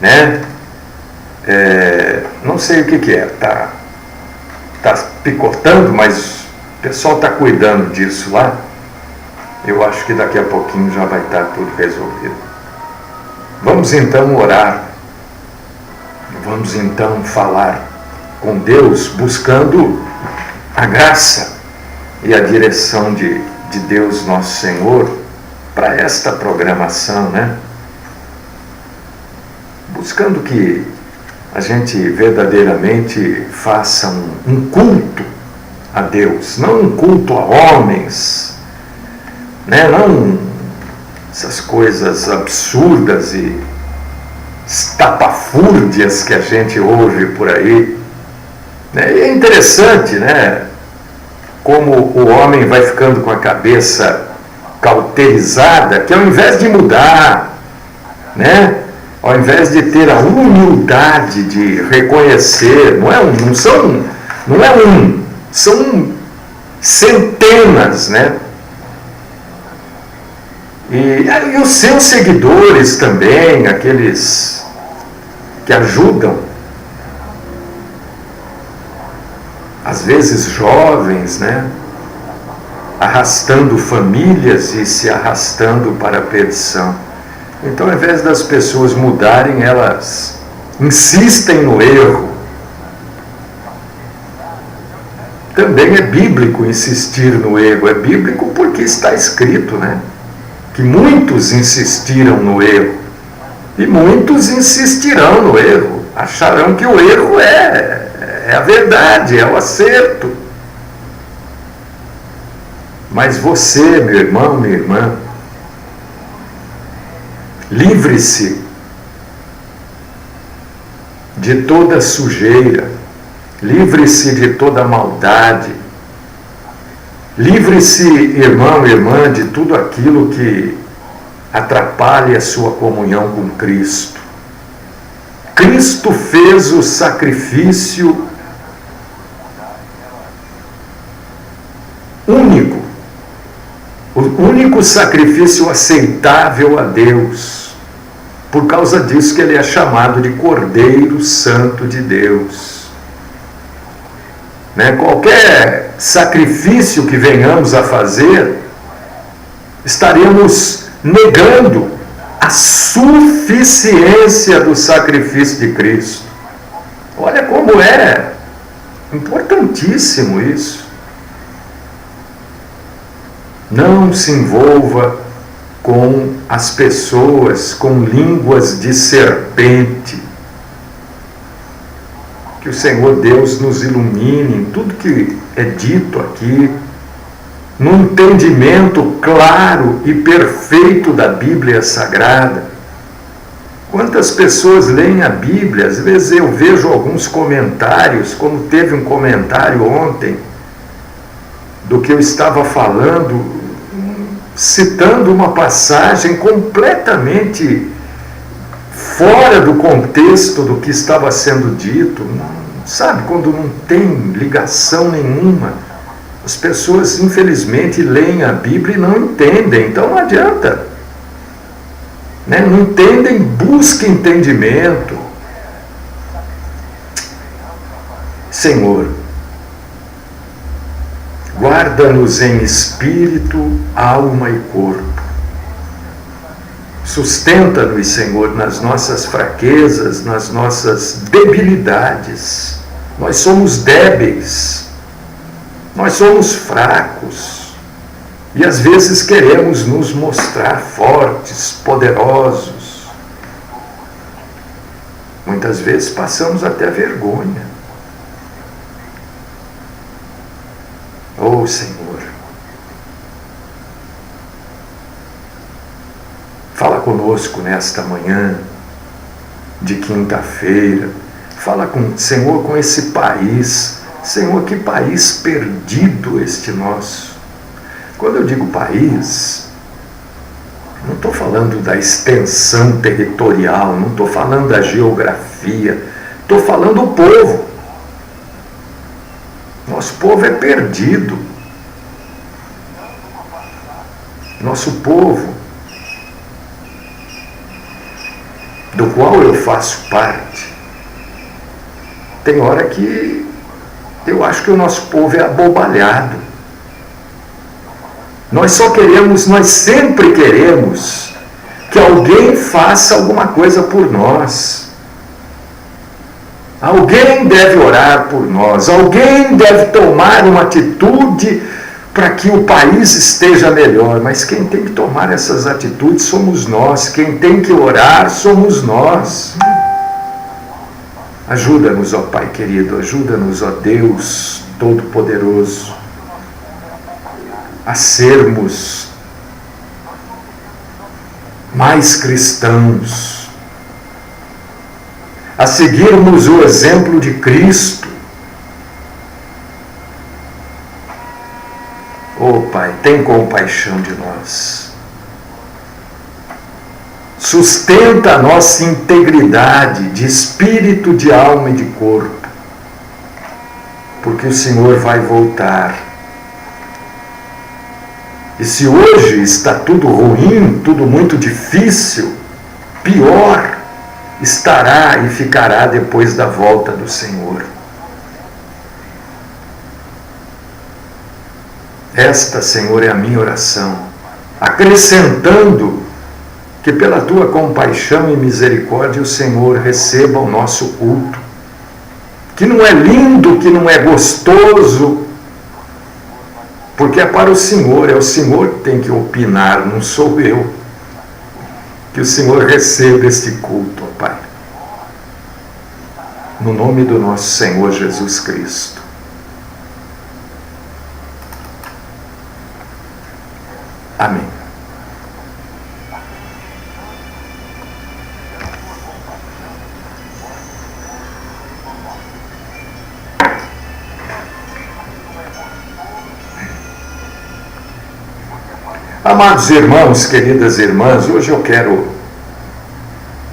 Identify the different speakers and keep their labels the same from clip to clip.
Speaker 1: né? Não sei o que é, tá picotando, mas o pessoal está cuidando disso lá. Eu acho que daqui a pouquinho já vai estar tudo resolvido. Vamos então orar, vamos então falar com Deus, buscando a graça e a direção de Deus nosso Senhor para esta programação, né? Buscando que a gente verdadeiramente faça um culto a Deus, não um culto a homens, né? Não essas coisas absurdas e estapafúrdias que a gente ouve por aí, né? E é interessante, né? Como o homem vai ficando com a cabeça cauterizada, que ao invés de mudar, né? Ao invés de ter a humildade de reconhecer, são centenas, né? E os seus seguidores também, aqueles que ajudam, às vezes jovens, né? Arrastando famílias e se arrastando para a perdição. Então, ao invés das pessoas mudarem, elas insistem no erro. Também é bíblico insistir no erro. É bíblico porque está escrito, né? Que muitos insistiram no erro. E muitos insistirão no erro. Acharão que o erro é a verdade, é o acerto. Mas você, meu irmão, minha irmã, livre-se de toda sujeira, livre-se de toda maldade, livre-se, irmão e irmã, de tudo aquilo que atrapalhe a sua comunhão com Cristo. Cristo fez o sacrifício único, o único sacrifício aceitável a Deus. Por causa disso que ele é chamado de Cordeiro Santo de Deus. Né? Qualquer sacrifício que venhamos a fazer, estaremos negando a suficiência do sacrifício de Cristo. Olha como é importantíssimo isso. Não se envolva com as pessoas com línguas de serpente. Que o Senhor Deus nos ilumine em tudo que é dito aqui, no entendimento claro e perfeito da Bíblia Sagrada. Quantas pessoas leem a Bíblia? Às vezes eu vejo alguns comentários, como teve um comentário ontem, do que eu estava falando, citando uma passagem completamente fora do contexto do que estava sendo dito. Sabe, quando não tem ligação nenhuma, as pessoas infelizmente leem a Bíblia e não entendem, então não adianta, né? Não entendem, busquem entendimento. Senhor, guarda-nos em espírito, alma e corpo. Sustenta-nos, Senhor, nas nossas fraquezas, nas nossas debilidades. Nós somos débeis, nós somos fracos e às vezes queremos nos mostrar fortes, poderosos. Muitas vezes passamos até vergonha. Oh, Senhor, fala conosco nesta manhã de quinta-feira. Fala com Senhor, com esse país. Senhor, que país perdido este nosso. Quando eu digo país, não estou falando da extensão territorial, não estou falando da geografia, estou falando do povo. Nosso povo é perdido. Nosso povo do qual eu faço parte, tem hora que eu acho que o nosso povo é abobalhado. Nós sempre queremos que alguém faça alguma coisa por nós. Alguém deve orar por nós, alguém deve tomar uma atitude para que o país esteja melhor. Mas quem tem que tomar essas atitudes somos nós, quem tem que orar somos nós. Ajuda-nos, ó Pai querido, ajuda-nos, ó Deus Todo-Poderoso, a sermos mais cristãos, a seguirmos o exemplo de Cristo. Oh Pai, tem compaixão de nós. Sustenta a nossa integridade de espírito, de alma e de corpo, porque o Senhor vai voltar. E se hoje está tudo ruim, tudo muito difícil, pior estará e ficará depois da volta do Senhor. Esta, Senhor, é a minha oração, acrescentando que pela Tua compaixão e misericórdia o Senhor receba o nosso culto, que não é lindo, que não é gostoso, porque é para o Senhor, é o Senhor que tem que opinar, não sou eu. Que o Senhor receba este culto, ó Pai, no nome do nosso Senhor Jesus Cristo. Amém. Amados irmãos, queridas irmãs, hoje eu quero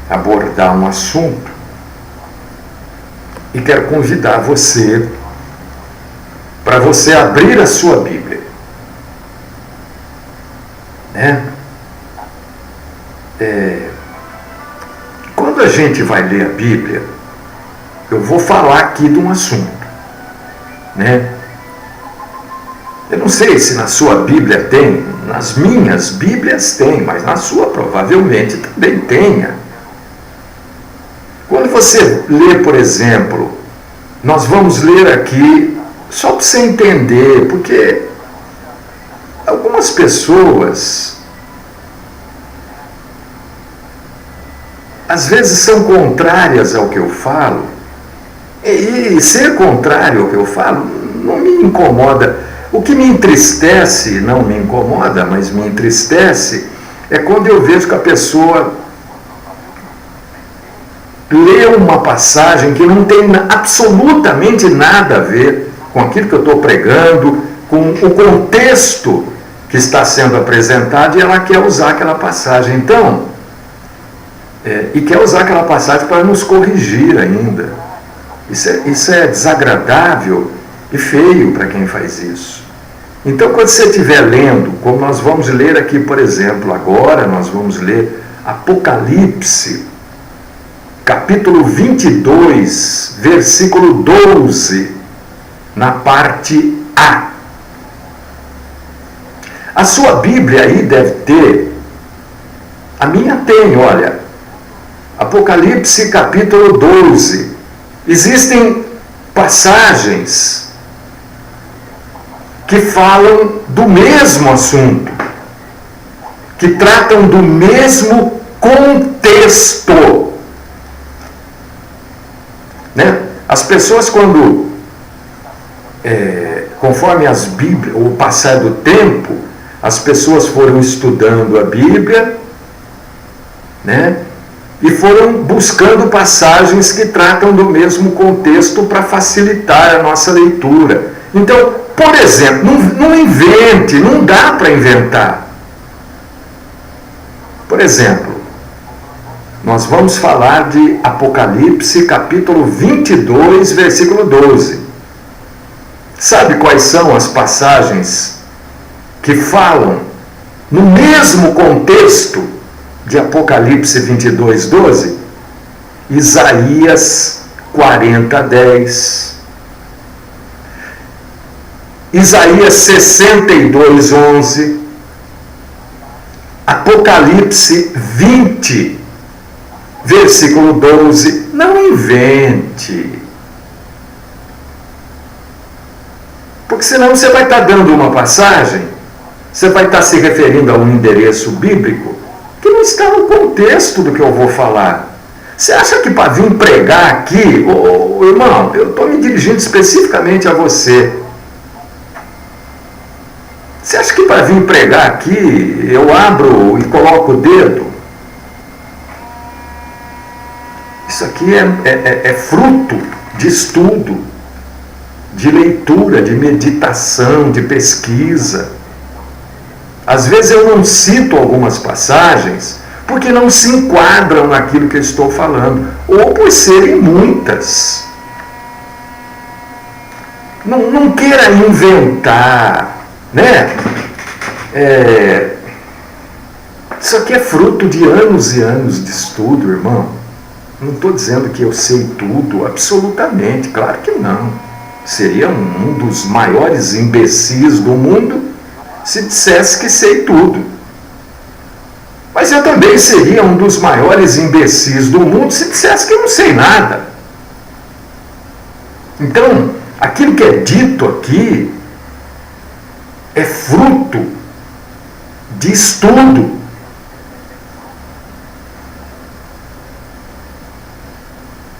Speaker 1: abordar um assunto e quero convidar você para você abrir a sua Bíblia. Quando a gente vai ler a Bíblia, eu vou falar aqui de um assunto, Eu não sei se na sua Bíblia tem, nas minhas Bíblias tem, mas na sua provavelmente também tenha. Quando você lê, por exemplo, nós vamos ler aqui, só para você entender, porque algumas pessoas às vezes são contrárias ao que eu falo, e ser contrário ao que eu falo não me incomoda. O que me entristece, não me incomoda, mas me entristece, é quando eu vejo que a pessoa lê uma passagem que não tem absolutamente nada a ver com aquilo que eu estou pregando, com o contexto que está sendo apresentado, e ela quer usar aquela passagem. Então, e quer usar aquela passagem para nos corrigir ainda. Isso é desagradável e feio para quem faz isso. Então, quando você estiver lendo, como nós vamos ler aqui, por exemplo, agora nós vamos ler Apocalipse, capítulo 22, versículo 12, na parte A. A sua Bíblia aí deve ter, a minha tem, olha, Apocalipse, capítulo 12. Existem passagens que falam do mesmo assunto, que tratam do mesmo contexto. As pessoas, quando, conforme as Bíblias, o passar do tempo, as pessoas foram estudando a Bíblia, e foram buscando passagens que tratam do mesmo contexto para facilitar a nossa leitura. Então, por exemplo, não invente, não dá para inventar. Por exemplo, nós vamos falar de Apocalipse, capítulo 22, versículo 12. Sabe quais são as passagens que falam no mesmo contexto de Apocalipse 22, 12? Isaías 40:10. Isaías 62:11. Apocalipse 20, versículo 12. Não invente. Porque senão você vai estar dando uma passagem, você vai estar se referindo a um endereço bíblico que não está no contexto do que eu vou falar. Você acha que para vir pregar aqui, irmão, eu estou me dirigindo especificamente a você. Você acha que para vir pregar aqui, eu abro e coloco o dedo? Isso aqui é fruto de estudo, de leitura, de meditação, de pesquisa. Às vezes eu não cito algumas passagens porque não se enquadram naquilo que eu estou falando, ou por serem muitas. Não queira inventar, né? Isso aqui é fruto de anos e anos de estudo, irmão. Não estou dizendo que eu sei tudo, absolutamente, claro que não. Seria um dos maiores imbecis do mundo se dissesse que sei tudo. Mas eu também seria um dos maiores imbecis do mundo se dissesse que eu não sei nada. Então, aquilo que é dito aqui é fruto de estudo.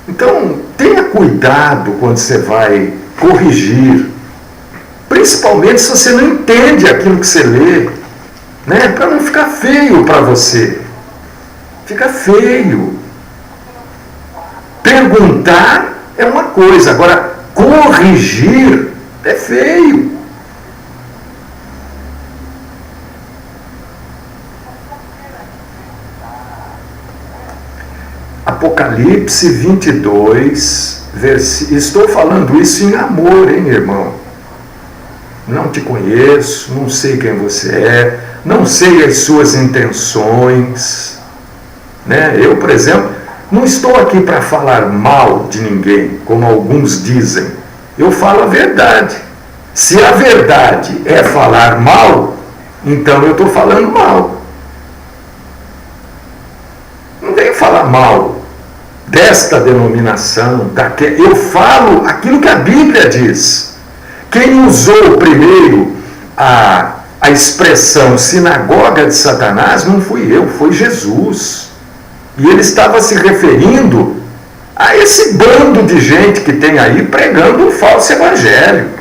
Speaker 1: Então, tenha cuidado quando você vai corrigir, principalmente se você não entende aquilo que você lê, né? Para não ficar feio para você. Fica feio. Perguntar é uma coisa, agora corrigir é feio. Apocalipse 22, estou falando isso em amor, hein, irmão? Não te conheço, não sei quem você é, não sei as suas intenções, né? Eu, por exemplo, não estou aqui para falar mal de ninguém, como alguns dizem. Eu falo a verdade. Se a verdade é falar mal, então eu estou falando mal. Não venho falar mal desta denominação, daquela. Eu falo aquilo que a Bíblia diz. Quem usou primeiro a expressão sinagoga de Satanás não fui eu, foi Jesus. E ele estava se referindo a esse bando de gente que tem aí pregando um falso evangelho.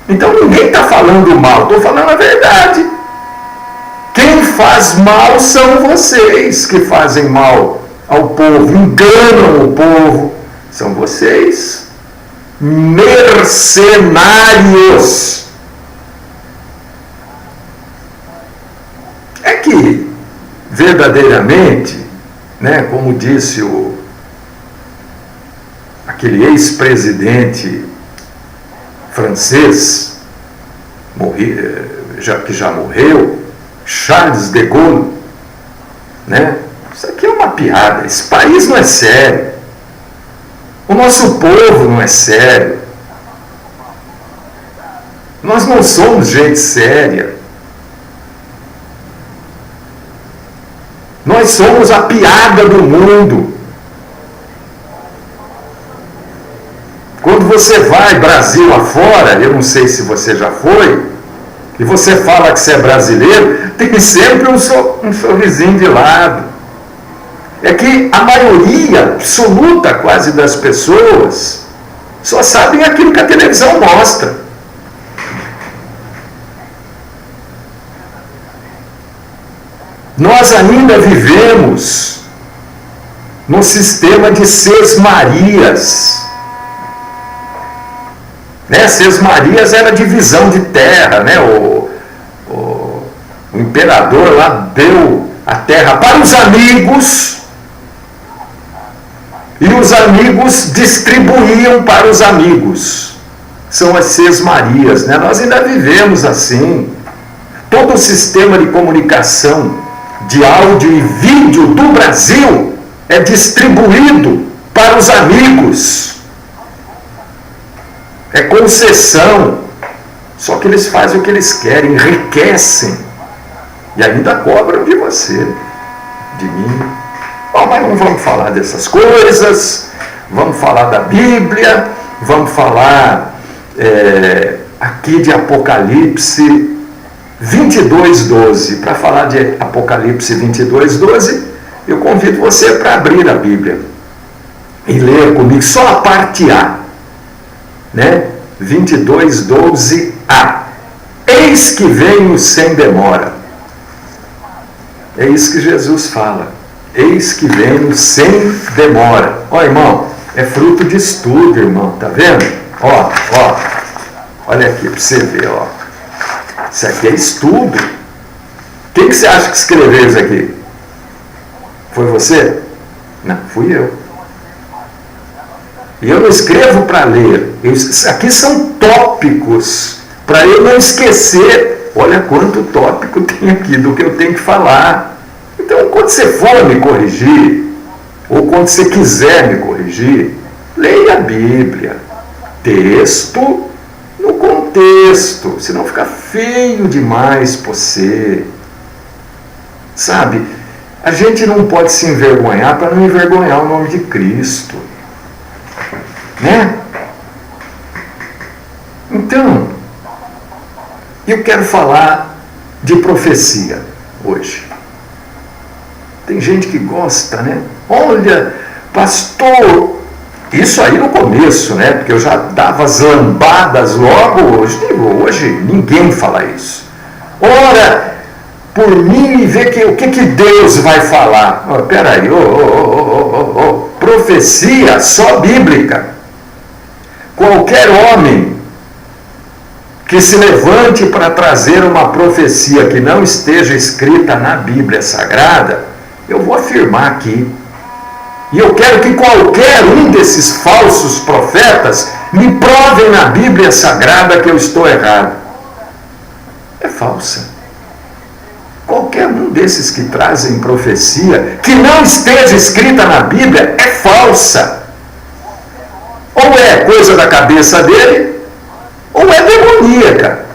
Speaker 1: Então ninguém está falando mal, estou falando a verdade. Quem faz mal são vocês que fazem mal ao povo, enganam o povo. São vocês, mercenários. É que, verdadeiramente, né, como disse aquele ex-presidente francês, que já morreu, Charles de Gaulle, né? Isso aqui é uma piada. Esse país não é sério. O nosso povo não é sério. Nós não somos gente séria. Nós somos a piada do mundo. Quando você vai Brasil afora, eu não sei se você já foi, e você fala que você é brasileiro, tem sempre um sorrisinho de lado. É que a maioria absoluta quase das pessoas só sabem aquilo que a televisão mostra. Nós ainda vivemos no sistema de Sesmarias. Né? Sesmarias era divisão de terra, né? O imperador lá deu a terra para os amigos e os amigos distribuíam para os amigos. São as Sesmarias, né? Nós ainda vivemos assim. Todo o sistema de comunicação de áudio e vídeo do Brasil é distribuído para os amigos, é concessão. Só que eles fazem o que eles querem, enriquecem e ainda cobram de você, de mim. Bom, mas não vamos falar dessas coisas, vamos falar da Bíblia, vamos falar aqui de Apocalipse 22:12. Para falar de Apocalipse 22:12, eu convido você para abrir a Bíblia e ler comigo só a parte A, né? 22:12a. Eis que venho sem demora. É isso que Jesus fala. Eis que venho sem demora. Ó, irmão, é fruto de estudo, irmão, tá vendo? Ó, olha aqui para você ver, ó. Isso aqui é estudo. Quem que você acha que escreveu isso aqui? Foi você? Não, fui eu. E eu não escrevo para ler. Aqui são tópicos, para eu não esquecer. Olha quanto tópico tem aqui do que eu tenho que falar. Então, quando você for me corrigir, ou quando você quiser me corrigir, leia a Bíblia. Texto no contexto, senão fica feio demais para você. Sabe, a gente não pode se envergonhar para não envergonhar o nome de Cristo. Né? Então, eu quero falar de profecia hoje. Tem gente que gosta, né? Olha, pastor, isso aí no começo, né? Porque eu já dava as lambadas logo hoje ninguém fala isso. Ora por mim e vê o que Deus vai falar. Peraí, profecia só bíblica. Qualquer homem que se levante para trazer uma profecia que não esteja escrita na Bíblia Sagrada, eu vou afirmar aqui. E eu quero que qualquer um desses falsos profetas me provem na Bíblia Sagrada que eu estou errado. É falsa. Qualquer um desses que trazem profecia que não esteja escrita na Bíblia é falsa. Ou é coisa da cabeça dele, ou é demoníaca.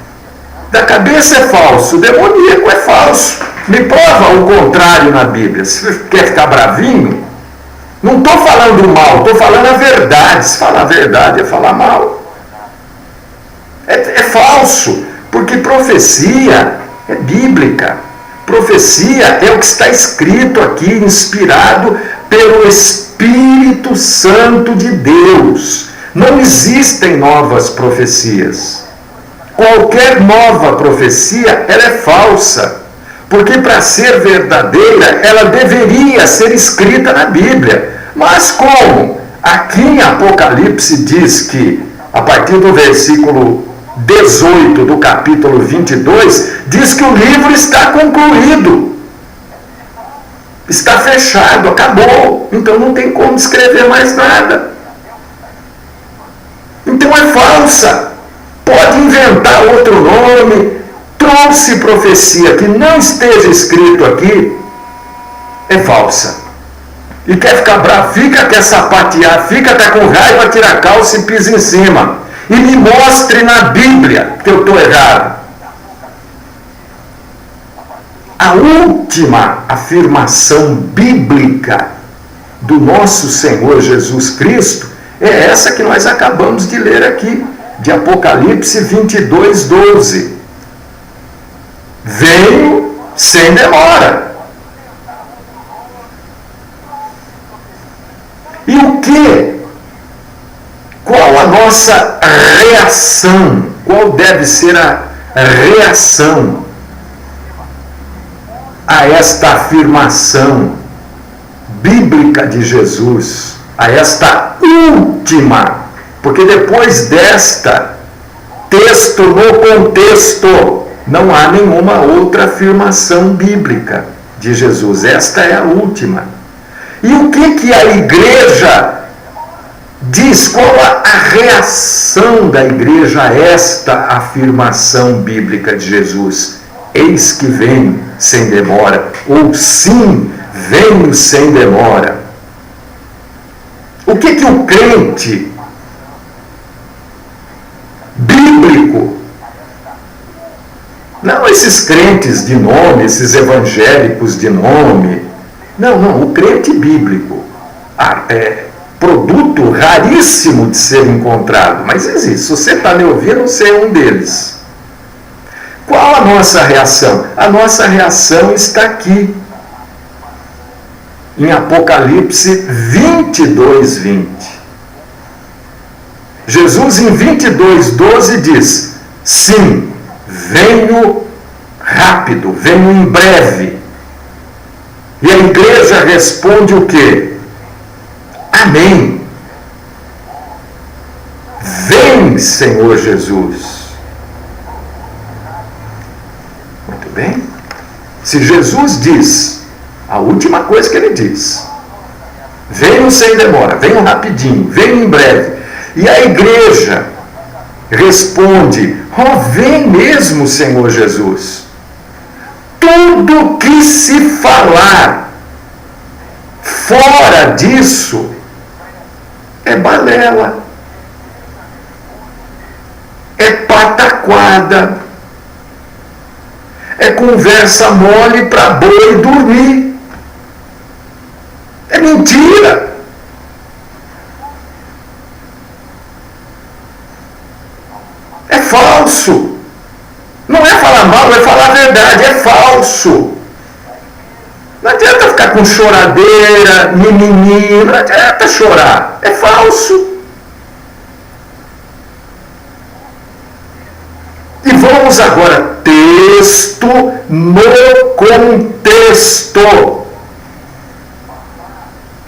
Speaker 1: Da cabeça é falso, demoníaco é falso. Me prova o contrário na Bíblia. Se você quer ficar bravinho, não estou falando mal, estou falando a verdade. Se falar a verdade é falar mal. É falso, porque profecia é bíblica. Profecia é o que está escrito aqui, inspirado pelo Espírito Santo de Deus. Não existem novas profecias. Qualquer nova profecia, ela é falsa. Porque para ser verdadeira, ela deveria ser escrita na Bíblia. Mas como? Aqui em Apocalipse diz que, a partir do versículo 18 do capítulo 22, diz que o livro está concluído. Está fechado, acabou. Então não tem como escrever mais nada. Então é falsa. Pode inventar outro nome. Trouxe profecia que não esteja escrito aqui, é falsa. E quer ficar bravo, quer sapatear, quer com raiva, tira a calça e pisa em cima. E me mostre na Bíblia que eu estou errado. A última afirmação bíblica do nosso Senhor Jesus Cristo é essa que nós acabamos de ler aqui, de Apocalipse 22:12. Venho sem demora. E o que? Qual a nossa reação? Qual deve ser a reação a esta afirmação bíblica de Jesus? A esta última? Porque depois desta, texto no contexto, não há nenhuma outra afirmação bíblica de Jesus. Esta é a última. E o que a igreja diz? Qual a reação da igreja a esta afirmação bíblica de Jesus? Eis que venho sem demora. Ou sim, venho sem demora. O que o crente bíblico, não esses crentes de nome, esses evangélicos de nome, não, o crente bíblico é produto raríssimo de ser encontrado, mas existe. Se você está me ouvindo, você é um deles. Qual a nossa reação? A nossa reação está aqui, em Apocalipse 22, 20. Jesus em 22:12 diz: sim, venho rápido, venho em breve. E a igreja responde o quê? Amém. Vem, Senhor Jesus. Muito bem. Se Jesus diz, a última coisa que ele diz: venho sem demora, venho rapidinho, venho em breve. E a igreja responde: vem mesmo, Senhor Jesus. Tudo que se falar fora disso é balela, é pataquada, é conversa mole para boi dormir, é mentira. É falso. Não é falar mal, é falar a verdade, é falso. Não adianta ficar com choradeira, mimimi, não adianta chorar, é falso. E vamos agora, texto no contexto.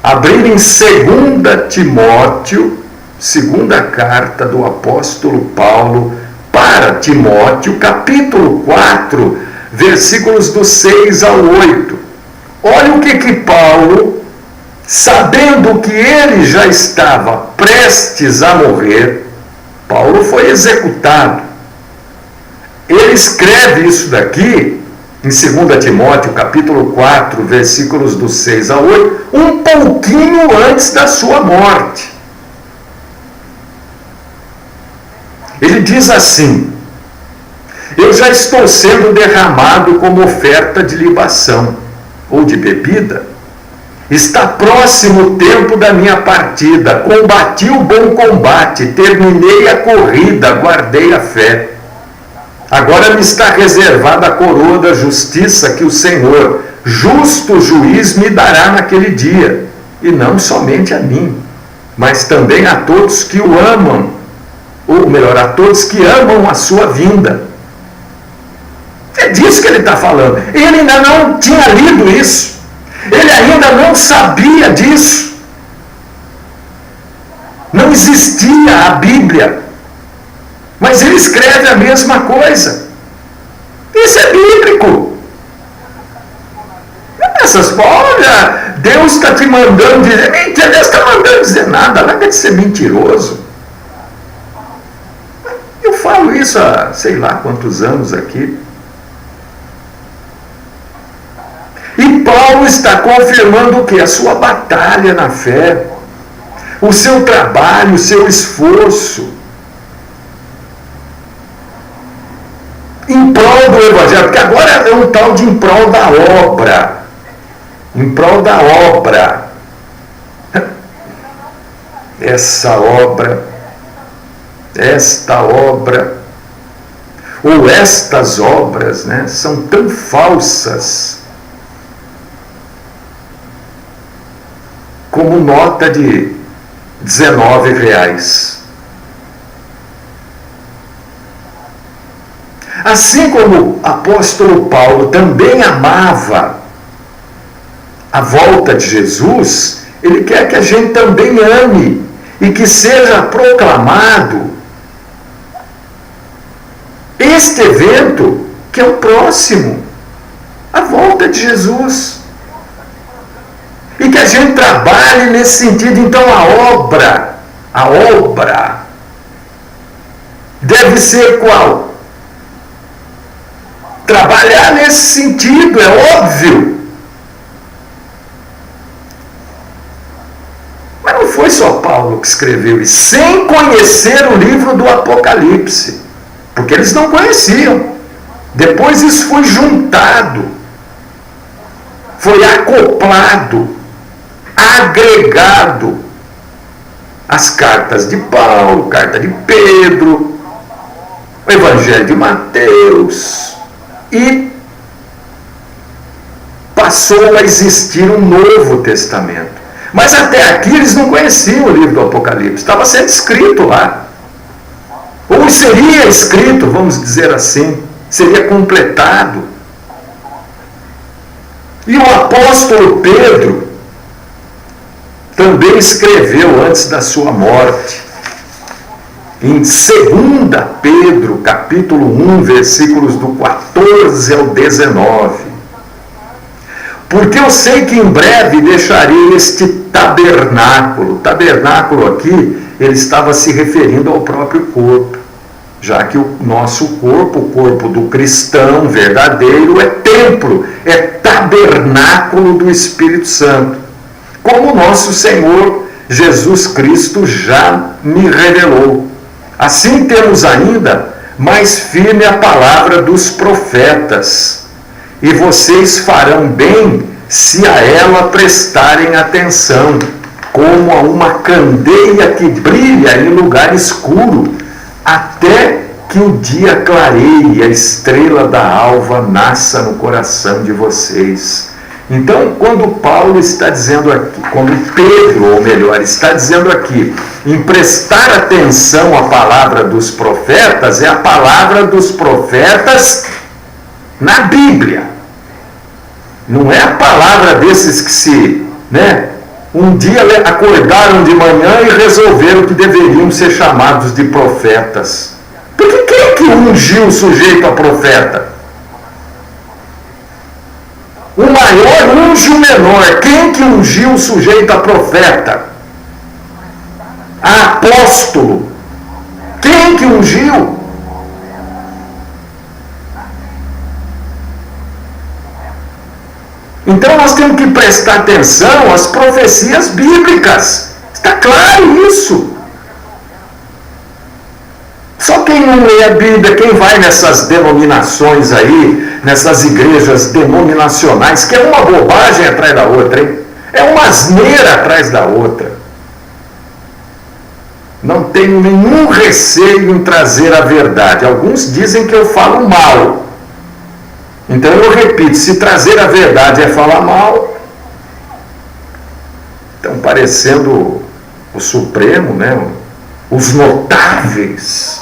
Speaker 1: Abrir em 2 Timóteo, segunda carta do apóstolo Paulo para Timóteo, capítulo 4, versículos do 6 ao 8. Olha o que Paulo, sabendo que ele já estava prestes a morrer, Paulo foi executado. Ele escreve isso daqui em 2 Timóteo, capítulo 4, versículos do 6 ao 8, um pouquinho antes da sua morte. Ele diz assim: eu já estou sendo derramado como oferta de libação ou de bebida. Está próximo o tempo da minha partida. Combati o bom combate, terminei a corrida, guardei a fé. Agora me está reservada a coroa da justiça que o Senhor, justo juiz, me dará naquele dia. E não somente a mim, mas também a todos que o amam, ou melhor, a todos que amam a sua vinda. É disso que ele está falando. Ele ainda não tinha lido isso. Ele ainda não sabia disso. Não existia a Bíblia. Mas ele escreve a mesma coisa. Isso é bíblico. Olha, Deus está te mandando dizer. Mentira, Deus está mandando dizer nada. Larga de ser mentiroso. Eu falo isso há sei lá quantos anos aqui. E Paulo está confirmando o quê? A sua batalha na fé, o seu trabalho, o seu esforço em prol do Evangelho, porque agora é um tal de em prol da obra. Em prol da obra. Esta obra, ou estas obras, né, são tão falsas como nota de R$19. Assim como o apóstolo Paulo também amava a volta de Jesus, ele quer que a gente também ame e que seja proclamado este evento que é o próximo, a volta de Jesus. E que a gente trabalhe nesse sentido. Então a obra deve ser qual? Trabalhar nesse sentido, é óbvio. Mas não foi só Paulo que escreveu isso, sem conhecer o livro do Apocalipse, porque eles não conheciam. Depois isso foi juntado, foi acoplado, agregado às cartas de Paulo, carta de Pedro, o Evangelho de Mateus, e passou a existir um Novo Testamento. Mas até aqui eles não conheciam o livro do Apocalipse, estava sendo escrito lá. Ou seria escrito, vamos dizer assim, seria completado. E o apóstolo Pedro também escreveu antes da sua morte. Em 2 Pedro, capítulo 1, versículos do 14 ao 19. Porque eu sei que em breve deixarei este tabernáculo. Tabernáculo aqui, ele estava se referindo ao próprio corpo, já que o nosso corpo, o corpo do cristão verdadeiro, é templo, é tabernáculo do Espírito Santo, como o nosso Senhor Jesus Cristo já me revelou. Assim temos ainda mais firme a palavra dos profetas, e vocês farão bem se a ela prestarem atenção, como a uma candeia que brilha em lugar escuro, até que o dia clareie e a estrela da alva nasça no coração de vocês. Então, quando Paulo está dizendo aqui, quando Pedro, ou melhor, está dizendo aqui, em prestar atenção à palavra dos profetas, é a palavra dos profetas na Bíblia. Não é a palavra desses que um dia acordaram de manhã e resolveram que deveriam ser chamados de profetas. Porque quem que ungiu o sujeito a profeta? O maior unge o menor. Quem que ungiu o sujeito a profeta? A apóstolo. Quem que ungiu? Então nós temos que prestar atenção às profecias bíblicas. Está claro isso. Só quem não lê a Bíblia, quem vai nessas denominações aí, nessas igrejas denominacionais, que é uma bobagem atrás da outra, hein? É uma asneira atrás da outra. Não tenho nenhum receio em trazer a verdade. Alguns dizem que eu falo mal. Então eu repito, se trazer a verdade é falar mal, estão parecendo o Supremo, né? Os notáveis,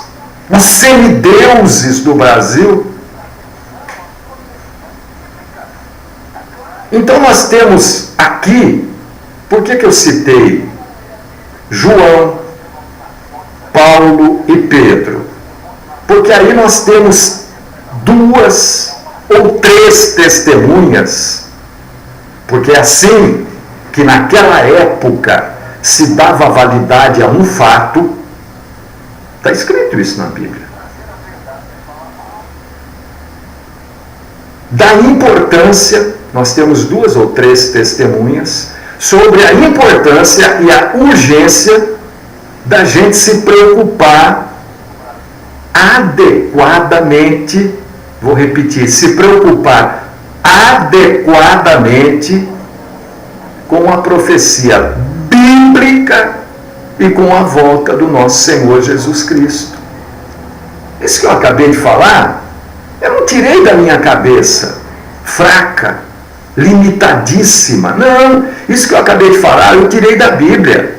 Speaker 1: os semideuses do Brasil. Então nós temos aqui, por que eu citei João, Paulo e Pedro? Porque aí nós temos 2 ou 3 testemunhas, porque é assim que naquela época se dava validade a um fato. Está escrito isso na Bíblia. Da importância, nós temos 2 ou 3 testemunhas sobre a importância e a urgência da gente se preocupar adequadamente. Vou repetir, se preocupar adequadamente com a profecia bíblica e com a volta do nosso Senhor Jesus Cristo. Isso que eu acabei de falar, eu não tirei da minha cabeça, fraca, limitadíssima. Não, isso que eu acabei de falar, eu tirei da Bíblia.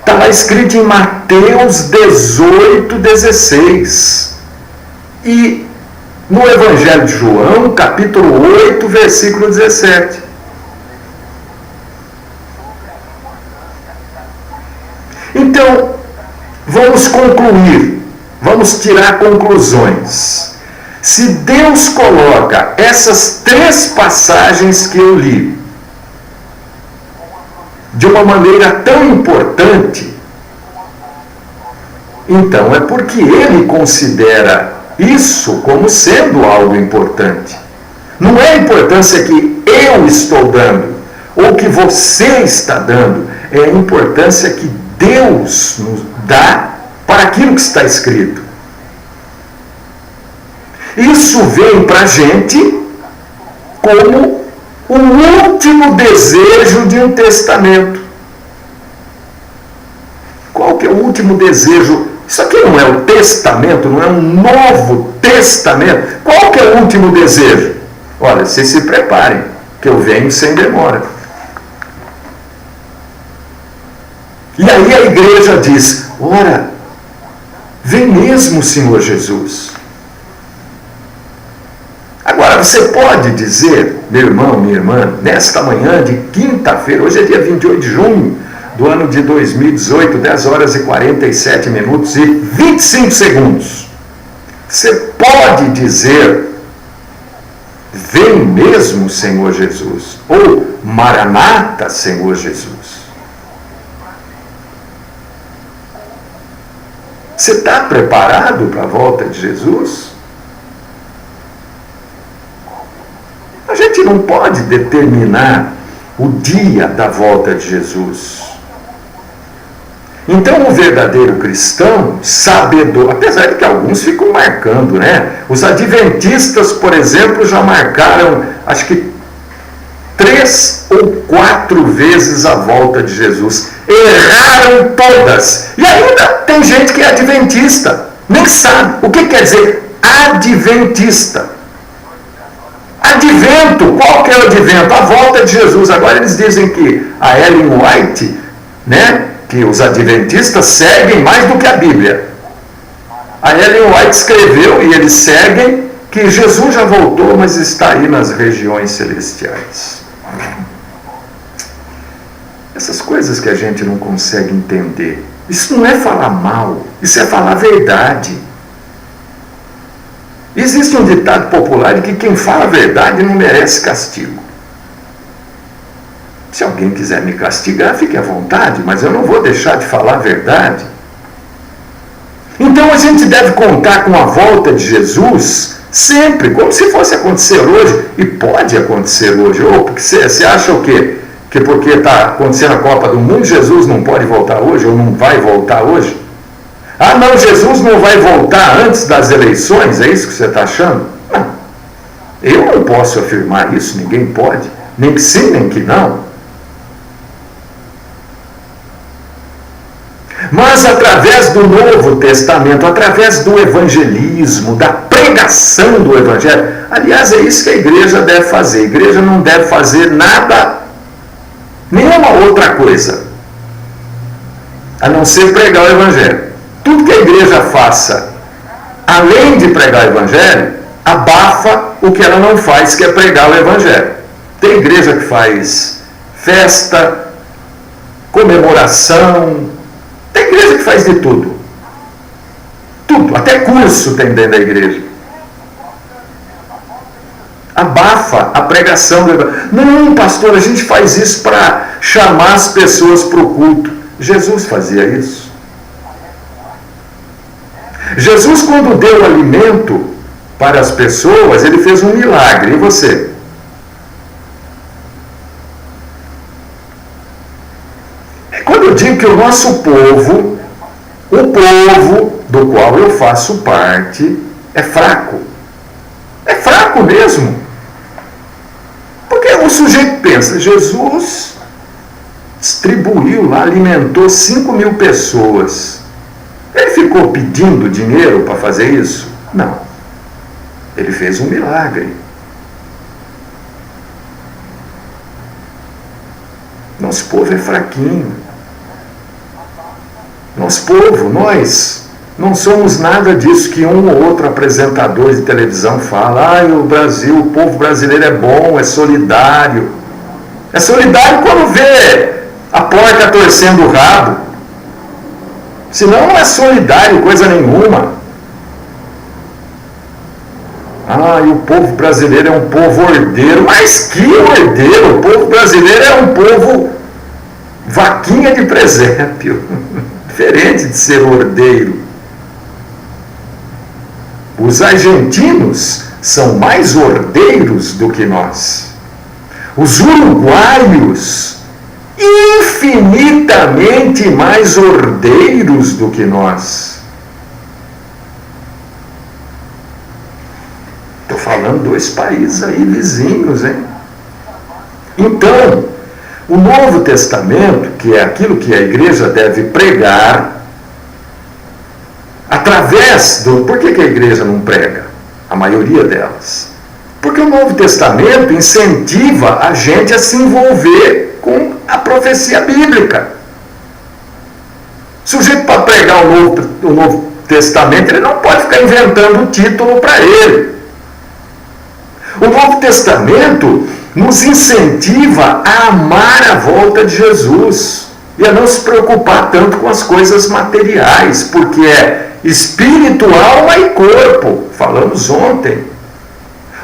Speaker 1: Está lá escrito em Mateus 18:16. E no Evangelho de João, capítulo 8, versículo 17. Então, vamos concluir, vamos tirar conclusões. Se Deus coloca essas 3 passagens que eu li de uma maneira tão importante, então é porque Ele considera isso como sendo algo importante. Não é a importância que eu estou dando ou que você está dando, é a importância que Deus nos dá para aquilo que está escrito. Isso vem para a gente como o último desejo de um testamento. Qual que é o último desejo? Isso aqui não é o testamento, não é um novo testamento. Qual que é o último desejo? Olha, vocês se preparem, que eu venho sem demora. E aí a igreja diz, ora, vem mesmo o Senhor Jesus. Agora, você pode dizer, meu irmão, minha irmã, nesta manhã de quinta-feira, hoje é dia 28 de junho do ano de 2018, 10 horas e 47 minutos e 25 segundos. Você pode dizer, vem mesmo, Senhor Jesus, ou Maranata, Senhor Jesus. Você está preparado para a volta de Jesus? A gente não pode determinar o dia da volta de Jesus. Então, o verdadeiro cristão, sabedor, apesar de que alguns ficam marcando, né? Os adventistas, por exemplo, já marcaram, acho que 3 ou 4 vezes a volta de Jesus. Erraram todas. E ainda tem gente que é adventista, nem sabe. O que quer dizer adventista? Advento, qual que é o advento? A volta de Jesus. Agora eles dizem que a Ellen White, né, que os adventistas seguem mais do que a Bíblia. A Ellen White escreveu, e eles seguem, que Jesus já voltou, mas está aí nas regiões celestiais. Essas coisas que a gente não consegue entender. Isso não é falar mal, isso é falar a verdade. Existe um ditado popular de que quem fala a verdade não merece castigo. Se alguém quiser me castigar, fique à vontade, mas eu não vou deixar de falar a verdade. Então a gente deve contar com a volta de Jesus sempre, como se fosse acontecer hoje, e pode acontecer hoje. Ou porque você acha o quê? Que porque está acontecendo a Copa do Mundo, Jesus não pode voltar hoje, ou não vai voltar hoje? Ah, não, Jesus não vai voltar antes das eleições? É isso que você está achando? Não. Eu não posso afirmar isso, ninguém pode. Nem que sim, nem que não. Mas através do Novo Testamento, através do evangelismo, da pregação do evangelho, aliás, é isso que a igreja deve fazer. A igreja não deve fazer nada, nenhuma outra coisa, a não ser pregar o evangelho. Tudo que a igreja faça, além de pregar o evangelho, abafa o que ela não faz, que é pregar o evangelho. Tem igreja que faz festa, comemoração, tem igreja que faz de tudo. Tudo, até curso tem dentro da igreja. Abafa a pregação do evangelho. Não, pastor, a gente faz isso para chamar as pessoas para o culto. Jesus fazia isso. Jesus, quando deu alimento para as pessoas, ele fez um milagre. E você? Quando eu digo que o nosso povo, o povo do qual eu faço parte, é fraco. É fraco mesmo. Porque o sujeito pensa, Jesus distribuiu lá, alimentou 5.000 pessoas. Ele ficou pedindo dinheiro para fazer isso? Não. Ele fez um milagre. Nosso povo é fraquinho. Nosso povo, nós, não somos nada disso que um ou outro apresentador de televisão fala. O Brasil, o povo brasileiro é bom, é solidário. É solidário quando vê a porca torcendo o rabo. Senão não é solidário coisa nenhuma. E o povo brasileiro é um povo ordeiro. Mas que ordeiro? O povo brasileiro é um povo vaquinha de presépio. Diferente de ser ordeiro. Os argentinos são mais ordeiros do que nós. Os uruguaios infinitamente mais ordeiros do que nós. Estou falando 2 países aí vizinhos, hein? Então, o Novo Testamento, que é aquilo que a igreja deve pregar, através do... Por que a igreja não prega? A maioria delas. Porque o Novo Testamento incentiva a gente a se envolver com a profecia bíblica. O sujeito, para pregar o Novo Testamento, ele não pode ficar inventando um título para ele. O Novo Testamento nos incentiva a amar a volta de Jesus e a não se preocupar tanto com as coisas materiais, porque é espírito, alma e corpo. Falamos ontem.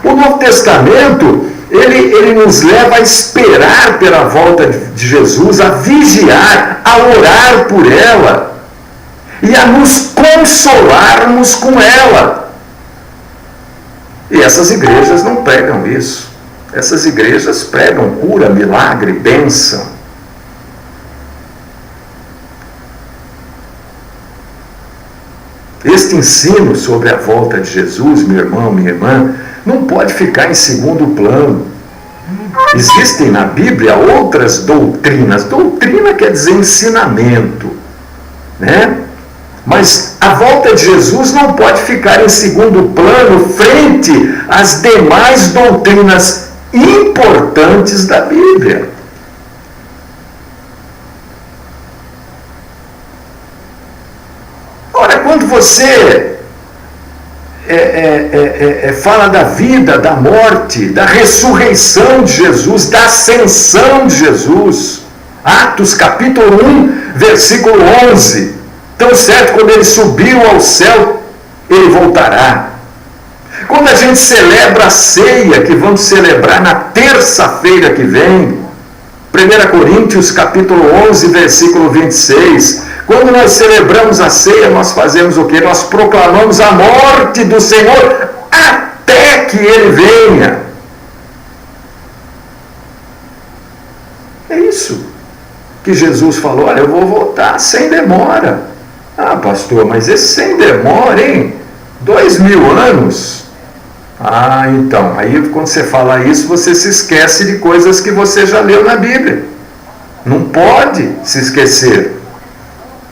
Speaker 1: O Novo Testamento, ele nos leva a esperar pela volta de Jesus, a vigiar, a orar por ela e a nos consolarmos com ela. E essas igrejas não pregam isso. Essas igrejas pregam cura, milagre, bênção. Este ensino sobre a volta de Jesus, meu irmão, minha irmã, não pode ficar em segundo plano. Existem na Bíblia outras doutrinas. Doutrina quer dizer ensinamento, né? Mas a volta de Jesus não pode ficar em segundo plano frente às demais doutrinas importantes da Bíblia. Ora, quando você fala da vida, da morte, da ressurreição de Jesus, da ascensão de Jesus, Atos capítulo 1, versículo 11, tão certo, quando ele subiu ao céu, ele voltará. Quando a gente celebra a ceia, que vamos celebrar na terça-feira que vem, 1 Coríntios capítulo 11, versículo 26, quando nós celebramos a ceia, nós fazemos o quê? Nós proclamamos a morte do Senhor até que ele venha. É isso que Jesus falou: olha, eu vou voltar sem demora. Ah, pastor, mas esse sem demora, hein? 2000 anos? Ah, então, aí quando você fala isso, você se esquece de coisas que você já leu na Bíblia. Não pode se esquecer.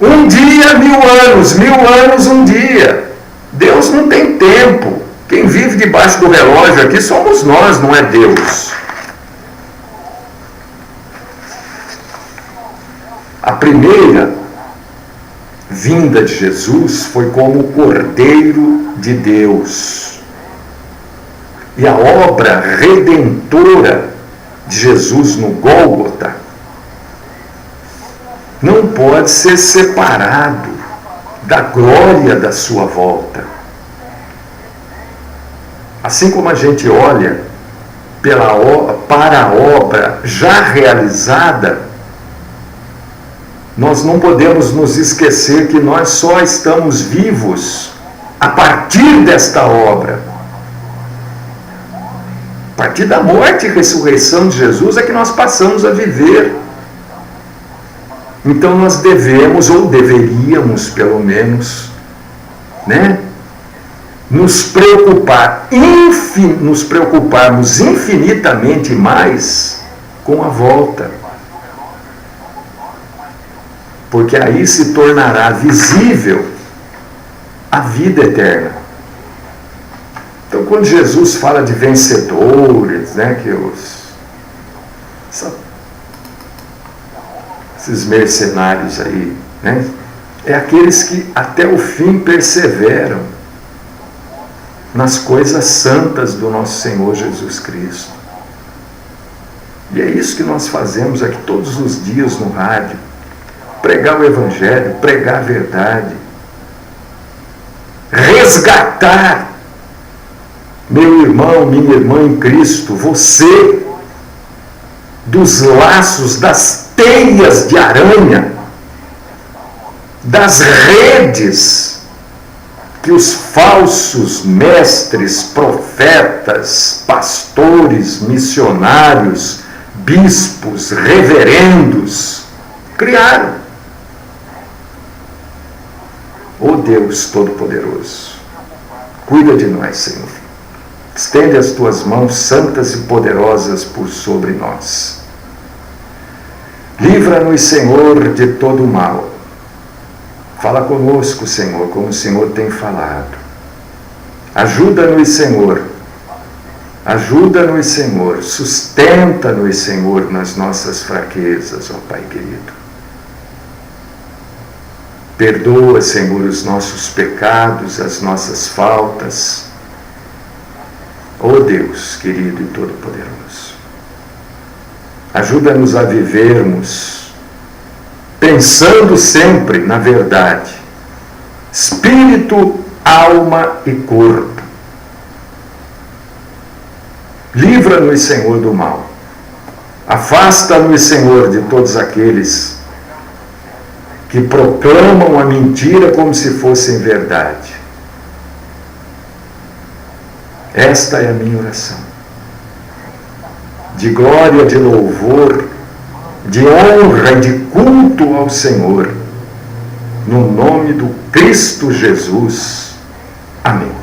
Speaker 1: Um dia, 1000 anos, 1000 anos, um dia. Deus não tem tempo. Quem vive debaixo do relógio aqui somos nós, não é Deus. A primeira vinda de Jesus foi como o Cordeiro de Deus. E a obra redentora de Jesus no Gólgota não pode ser separado da glória da sua volta. Assim como a gente olha para a obra já realizada, nós não podemos nos esquecer que nós só estamos vivos a partir desta obra. A partir da morte e ressurreição de Jesus é que nós passamos a viver. Então nós devemos, ou deveríamos pelo menos, né, nos preocuparmos infinitamente mais com a volta. Porque aí se tornará visível a vida eterna. Então, quando Jesus fala de vencedores, né, que esses mercenários aí, né, é aqueles que até o fim perseveram nas coisas santas do nosso Senhor Jesus Cristo. E é isso que nós fazemos aqui todos os dias no rádio. Pregar o Evangelho, pregar a verdade, resgatar, meu irmão, minha irmã em Cristo, você, dos laços, das teias de aranha, das redes que os falsos mestres, profetas, pastores, missionários bispos, reverendos, criaram. Ó Deus Todo-Poderoso, cuida de nós, Senhor. Estende as tuas mãos santas e poderosas por sobre nós. Livra-nos, Senhor, de todo o mal. Fala conosco, Senhor, como o Senhor tem falado. Ajuda-nos, Senhor. Ajuda-nos, Senhor. Sustenta-nos, Senhor, nas nossas fraquezas, ó Pai querido. Perdoa, Senhor, os nossos pecados, as nossas faltas. Ó Deus, querido e todo-poderoso. Ajuda-nos a vivermos pensando sempre na verdade. Espírito, alma e corpo. Livra-nos, Senhor, do mal. Afasta-nos, Senhor, de todos aqueles que proclamam a mentira como se fossem verdade. Esta é a minha oração. De glória, de louvor, de honra e de culto ao Senhor. No nome do Cristo Jesus. Amém.